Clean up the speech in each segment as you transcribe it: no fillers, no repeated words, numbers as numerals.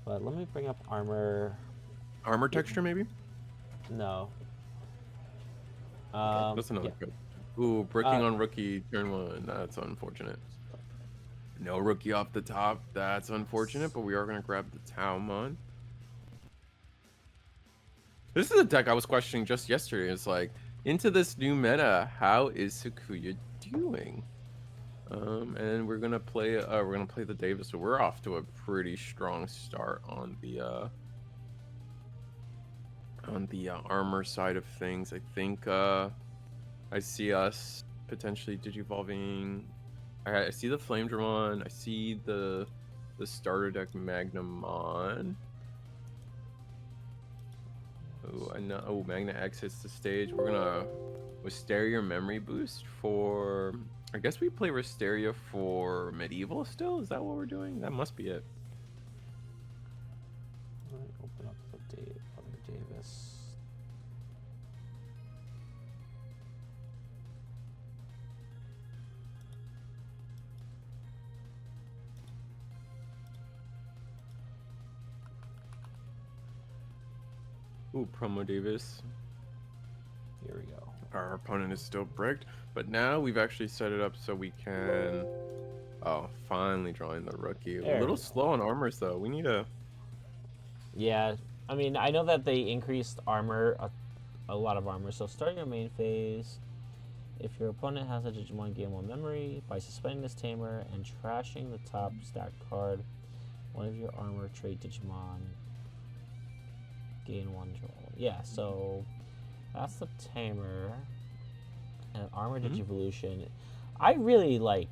But let me bring up armor. Armor texture, maybe? No. That's another Yeah. good. Ooh, bricking on rookie turn 1. That's unfortunate. No rookie off the top. That's unfortunate, but we are going to grab the Taumon. This is a deck I was questioning just yesterday. It's like, into this new meta, how is Sakuya doing? And we're gonna play the Davis, so we're off to a pretty strong start on the armor side of things. I think I see us potentially digivolving. I see the Flame Dramon. I see the starter deck Magnamon. Oh, I know. Oh, Magna X hits the stage. We're gonna Wisteria Memory Boost for. I guess we play Wisteria for Medieval still. Is that what we're doing? That must be it. Let me open up the other Davis. Ooh, Promo Davis. Here we go. Our opponent is still bricked, but now we've actually set it up so we can. Oh, finally drawing the rookie. There a little slow on armors though. We need a. Yeah, I mean, I know that they increased armor, a lot of armor. So starting your main phase, if your opponent has a Digimon gain 1 memory, by suspending this tamer and trashing the top stacked card, one of your armor trait Digimon gain 1 draw. Yeah, so that's the tamer. And armor Digivolution. I really like.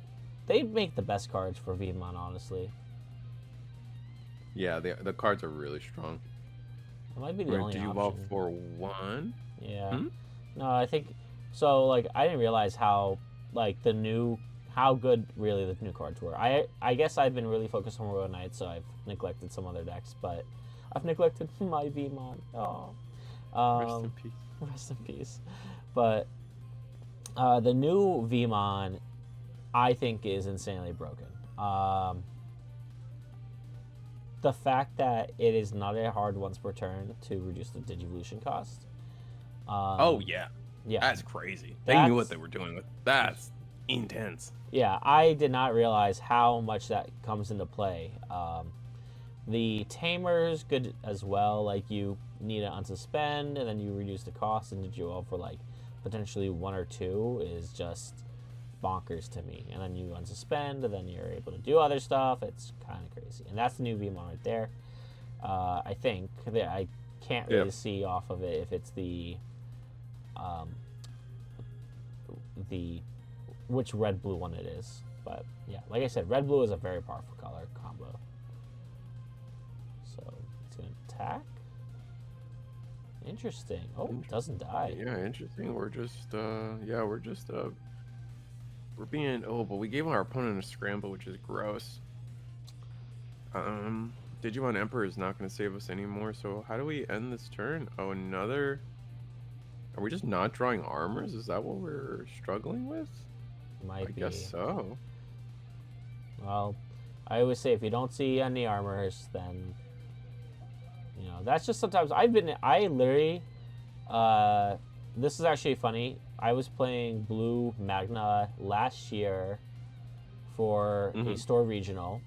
They make the best cards for Vmon, honestly. Yeah, the cards are really strong. It might be the only Digivolve option. for 1. Yeah. No, I think so. Like, I didn't realize how how good really the new cards were. I guess I've been really focused on Royal Knight, so I've neglected some other decks, but I've neglected my Vmon. Oh. Rest in peace. Rest in peace. But the new Vmon, I think, is insanely broken. The fact that it is not a hard once per turn to reduce the Digivolution cost. Oh yeah, that's crazy. They knew what they were doing with. That's intense. Yeah, I did not realize how much that comes into play. The tamer's good as well. Like, you need to unsuspend, and then you reduce the cost, and Digivol for like potentially 1 or 2 is just bonkers to me. And then you unsuspend, and then you're able to do other stuff. It's kind of crazy, and that's the new Vmon right there. I think I can't really see off of it if it's the which red blue one it is. But yeah, like I said, red blue is a very powerful color combo. So it's gonna attack. Interesting. Oh, it doesn't die. Yeah, interesting. We're being but we gave our opponent a scramble, which is gross. Digimon Emperor is not going to save us anymore, so how do we end this turn? Oh, another. Are we just not drawing armors? Is that what we're struggling with? Might be. I guess so. Well, I always say if you don't see any armors, then that's just sometimes I literally this is actually funny. I was playing Blue Magna last year for a store regional,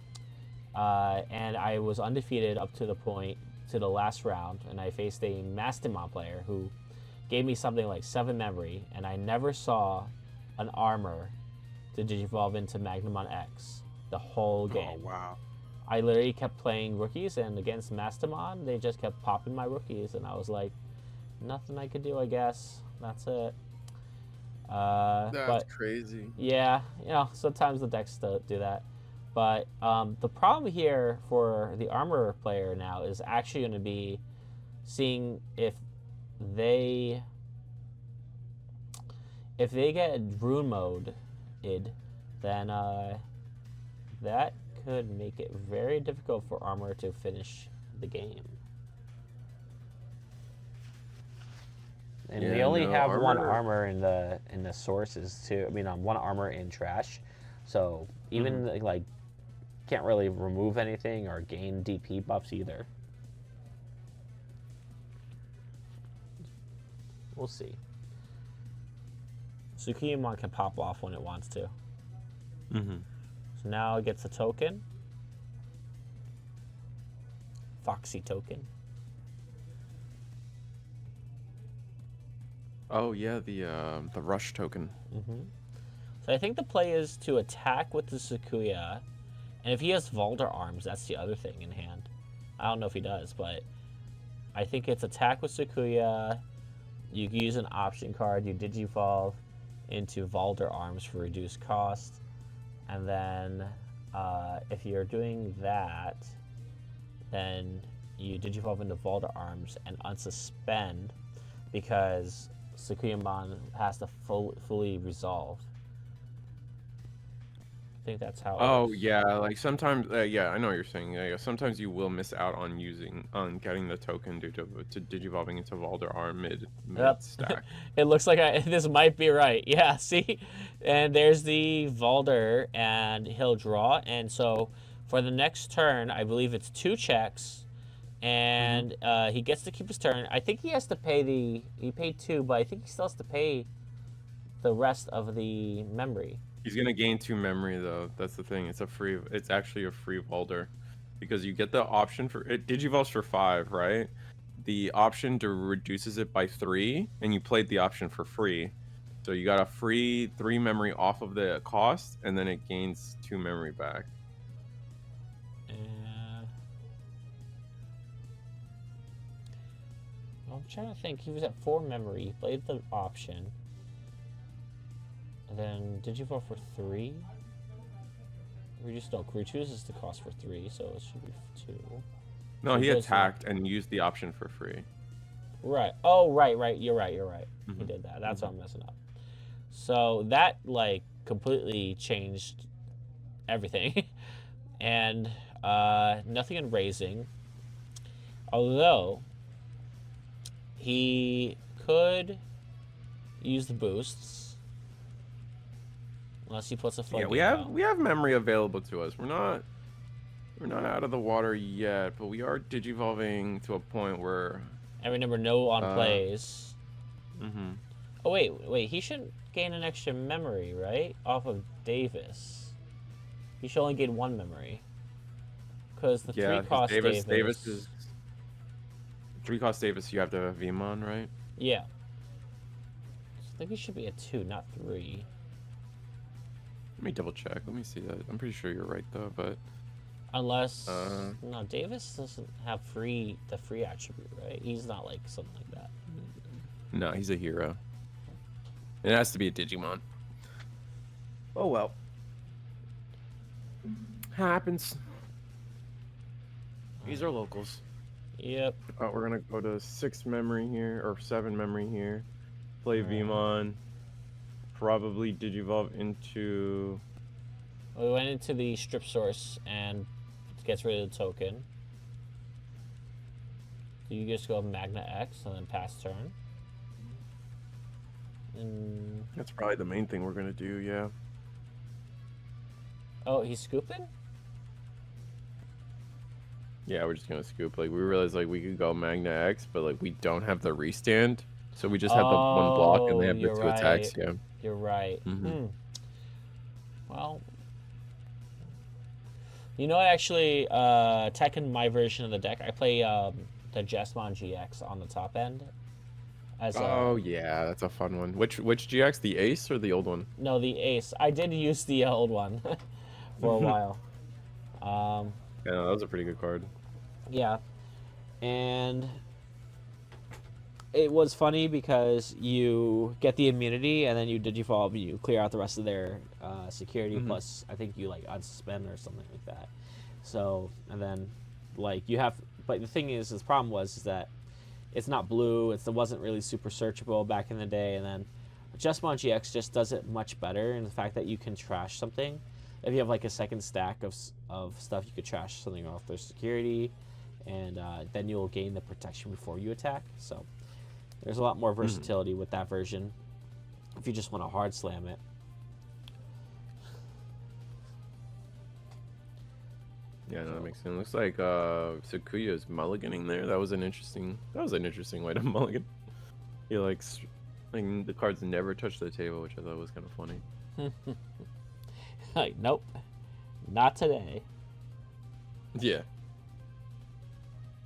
and I was undefeated up to the last round, and I faced a Mastimon player who gave me something like 7 memory, and I never saw an armor to Digivolve into Magnamon X the whole game. Oh, wow. I literally kept playing rookies, and against Mastimon, they just kept popping my rookies, and I was like, nothing I could do, I guess. That's it. That's crazy. Yeah, sometimes the decks do that. But the problem here for the armor player now is actually going to be seeing if they get rune mode, then that could make it very difficult for armor to finish the game. And we only have one armor in the sources too. I mean, one armor in trash. So even like can't really remove anything or gain DP buffs either. We'll see. Sakuyamon can pop off when it wants to. Mm-hmm. So now it gets a token. Foxy token. Oh yeah, the rush token. Mm-hmm. So I think the play is to attack with the Sakuya, and if he has Valder arms, that's the other thing in hand. I don't know if he does, but I think it's attack with Sakuya. You can use an option card. You Digivolve into Valder arms for reduced cost, and then if you're doing that, then you Digivolve into Valder arms and unsuspend because Sakuyamon has to fully resolve. I think that's how. Oh yeah, like sometimes, yeah, I know what you're saying. Yeah, sometimes you will miss out on getting the token due to digivolving into Valder arm mid stack. It looks like this might be right. Yeah, see, and there's the Valder, and he'll draw, and so for the next turn, I believe it's 2 checks, and he gets to keep his turn. I think he has to pay he paid 2, but I think he still has to pay the rest of the memory. He's gonna gain 2 memory though. That's the thing. It's actually a free Valder, because you get the option for it. Digivolves for 5, right? The option to reduces it by 3, and you played the option for free, so you got a free 3 memory off of the cost, and then it gains 2 memory back. I'm trying to think. He was at 4 memory. He played the option. And then Digivolve for 3. Reduces the cost for 3, so it should be 2. No, so he attacked and used the option for free. Right. Oh, right. You're right. He did that. That's what I'm messing up. So that, like, completely changed everything. And nothing in raising. Although, he could use the boosts. Unless he puts a flood. Yeah, we have memory available to us. We're not out of the water yet, but we are digivolving to a point where. And remember, no on plays. Mm-hmm. Oh wait, he shouldn't gain an extra memory, right? Off of Davis. He should only gain 1 memory. Because the 3-cost Davis is 3-cost Davis. You have to have Vmon, right? Yeah. So I think he should be a 2, not 3. Let me double check. Let me see that. I'm pretty sure you're right though, but unless no, Davis doesn't have the free attribute, right? He's not like something like that. No, he's a hero. It has to be a Digimon. Oh well. Happens. These are locals. Yep. We're gonna go to 6 memory here, or 7 memory here. Play Vmon. Probably Digivolve into. We went into the strip source and gets rid of the token. So you just go Magna X and then pass turn. And that's probably the main thing we're gonna do, yeah. Oh, he's scooping? Yeah, we're just gonna scoop. Like, we realized like we could go Magna X, but like we don't have the restand, so we just have the 1 block and they have the 2 attacks. Yeah. You're right. Well, you know, actually, Tekken, my version of the deck, I play the Jesmon GX on the top end. Yeah, that's a fun one. Which GX? The Ace or the old one? No, the Ace. I did use the old one for a while. Yeah, that was a pretty good card. Yeah, and it was funny because you get the immunity and then you Digivolve, you clear out the rest of their security, plus I think you like unsuspend or something like that. So, and then like you have, but the thing is, the problem was that it's not blue, it wasn't really super searchable back in the day, and then Jesmon GX just does it much better in the fact that you can trash something. If you have like a second stack of stuff, you could trash something off their security, and then you'll gain the protection before you attack. So there's a lot more versatility with that version if you just want to hard slam it. Yeah, no, that makes sense. Looks like Sakuya's mulliganing there. That was an interesting way to mulligan. He likes like the cards never touch the table, which I thought was kind of funny. Like, nope, not today. Yeah.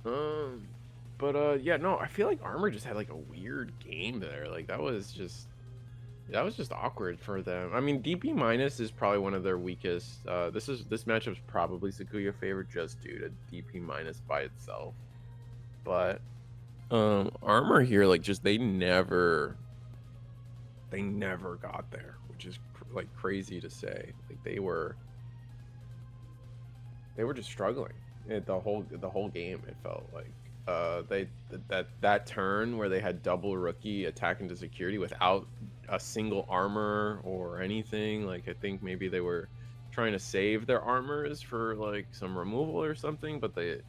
Yeah, no, I feel like Armor just had like a weird game there. Like that was just awkward for them. I mean, DP minus is probably one of their weakest. This matchup's probably Sakuya favorite just due to DP minus by itself. But Armor here, like just they never got there, which is like crazy to say. Like they were just struggling the whole game. It felt like that turn where they had double rookie attack into security without a single armor or anything. Like I think maybe they were trying to save their armors for like some removal or something, but they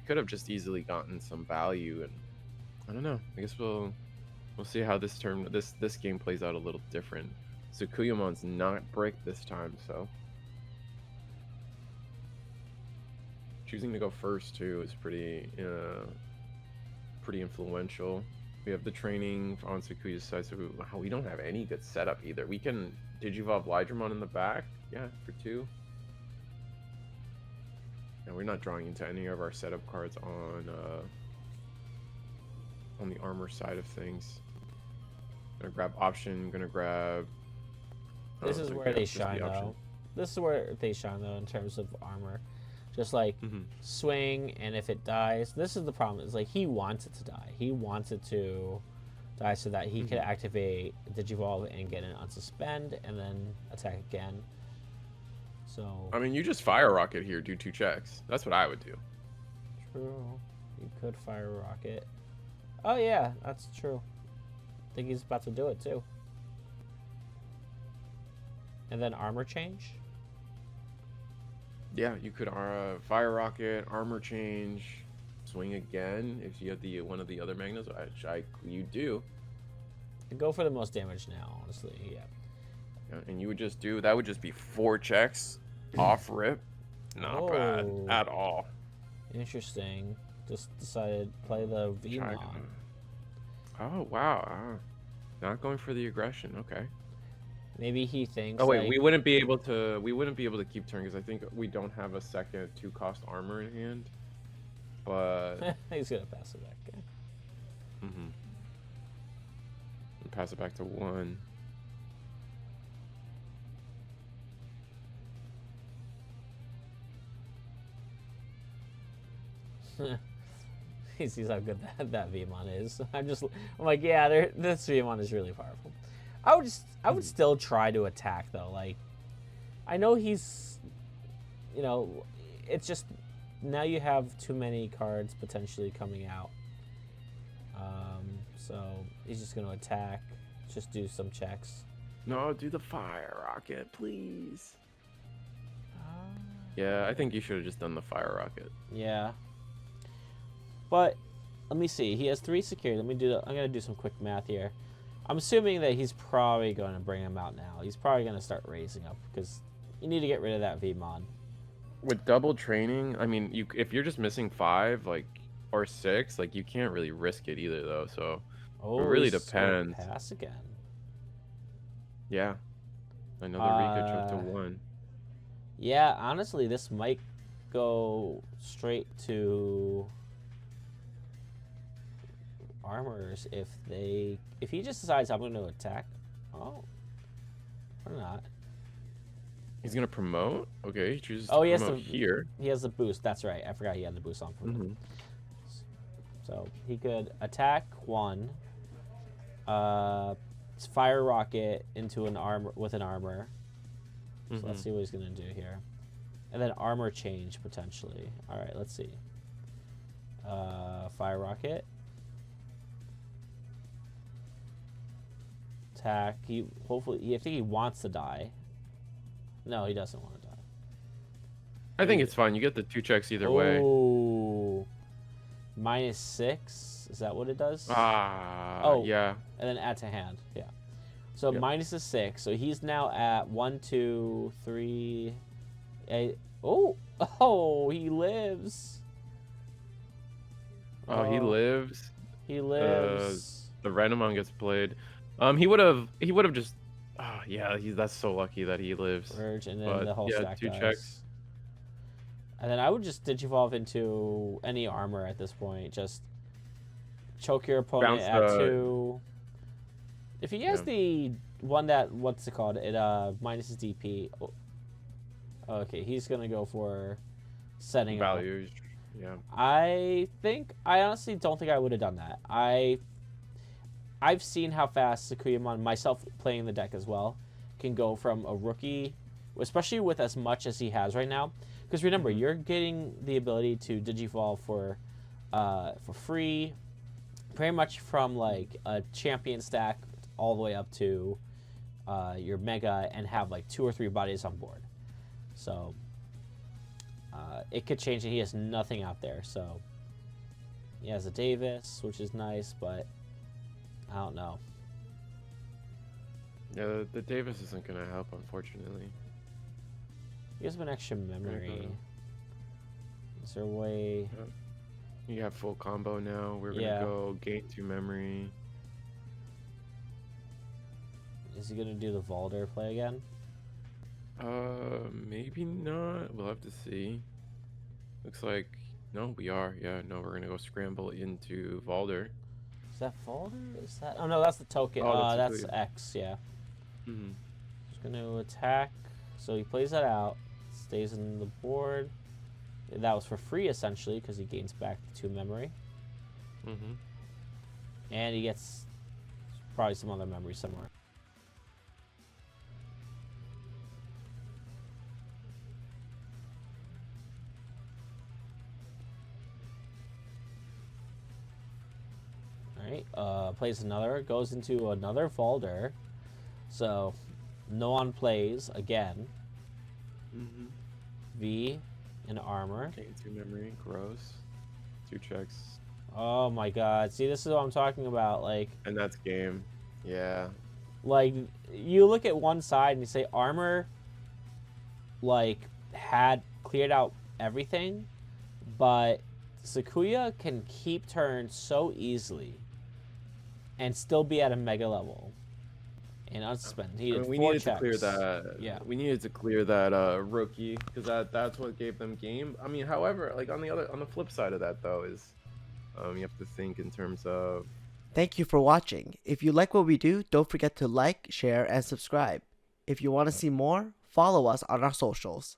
could have just easily gotten some value. And I don't know. I guess we'll see how this game plays out a little different. Sakuyamon's not brick this time, so choosing to go first too is pretty influential. We have the training on Sakuya's side, so we don't have any good setup either. We can Digivolve Lydramon in the back, yeah, for 2. And we're not drawing into any of our setup cards on the armor side of things. Gonna grab option. Gonna grab. This is where they shine, though. This is where they shine, though, in terms of armor. Just like swing, and if it dies, this is the problem. Is like he wants it to die. He wants it to die so that he could activate Digivolve and get an unsuspend, and then attack again. So. I mean, you just fire rocket here. Do 2 checks. That's what I would do. True. You could fire rocket. Oh yeah, that's true. I think he's about to do it too. And then armor change. Yeah, you could fire rocket, armor change, swing again if you have one of the other Magnas, which you do. And go for the most damage now, honestly. Yeah. And you would just do that. Would just be 4 checks off rip. Not bad at all. Interesting. Just decided to play the Vmon. Oh wow! Not going for the aggression. Okay. Maybe he thinks. Oh wait, like, we wouldn't be able to keep turn because I think we don't have a second 2-cost armor in hand. But he's gonna pass it back. Okay. And pass it back to 1. He sees how good that Vmon is. I'm like, yeah, this Vmon is really powerful. I would still try to attack though. Like, I know he's, it's just now you have too many cards potentially coming out. So he's just gonna attack. Just do some checks. No, do the fire rocket, please. Yeah, I think you should have just done the fire rocket. Yeah. But let me see. He has 3 security. I'm gonna do some quick math here. I'm assuming that he's probably going to bring him out now. He's probably going to start raising up because you need to get rid of that Vmon. With double training, I mean, if you're just missing 5, like, or 6, like, you can't really risk it either, though. So it really depends. Pass again. Yeah. Another Rika choke to 1. Yeah, honestly, this might go straight to armors if he just decides I'm going to attack. Oh, or not. He's going to promote. Okay, he chooses to promote here. He has the boost. That's right. I forgot he had the boost on. So he could attack 1, fire rocket into an armor with an armor. So let's see what he's going to do here, and then armor change potentially. All right, let's see. Fire rocket. Attack. I think he wants to die. No, he doesn't want to die. I think it's fine. You get the 2 checks either way. Oh, -6. Is that what it does? Yeah. And then add to hand. Yeah. So minus a 6. So he's now at 1, 2, 3. Oh, he lives. Oh, he lives. He lives. The Renamon gets played. He would have just. Oh yeah, that's so lucky that he lives. Urge, and then But the whole yeah, stack 2 dies. checks. And then I would just Digivolve into any armor at this point. Just choke your opponent Bounce at the- 2. If he has the one that, what's it called? It minuses DP. Oh, okay, he's gonna go for setting up. Values. Yeah. I honestly don't think I would have done that. I've seen how fast Sakuyamon, myself playing the deck as well, can go from a rookie, especially with as much as he has right now. Because remember, you're getting the ability to Digivolve for free, pretty much from like a champion stack all the way up to your mega, and have like 2 or 3 bodies on board. So it could change it. He has nothing out there, so he has a Davis, which is nice, but I don't know. Yeah, the Davis isn't gonna help, unfortunately. He has an extra memory. Is there a way? You have full combo now. We're gonna go gain 2 memory. Is he gonna do the Valder play again? Maybe not. We'll have to see. Looks like no, we are. Yeah, no, we're gonna go scramble into Valder. Is that Valder? Is that? Oh no, that's the token. Oh, that's X. Yeah. He's gonna attack. So he plays that out. Stays in the board. That was for free essentially because he gains back 2 memory. And he gets probably some other memory somewhere. Alright, plays another, goes into another Valder. So, no one plays again. V in armor. Gain 2 memory, gross. 2 checks. Oh my god. See, this is what I'm talking about. Like, And that's game. Yeah. like you look at one side and you say armor like had cleared out everything, but Sakuya can keep turns so easily and still be at a mega level and unsuspended. He did we 4 needed checks. to clear that. Yeah. We needed to clear that rookie because that's what gave them game. I mean, however, like on the flip side of that though is you have to think in terms of. Thank you for watching. If you like what we do, don't forget to like, share, and subscribe. If you want to see more, follow us on our socials.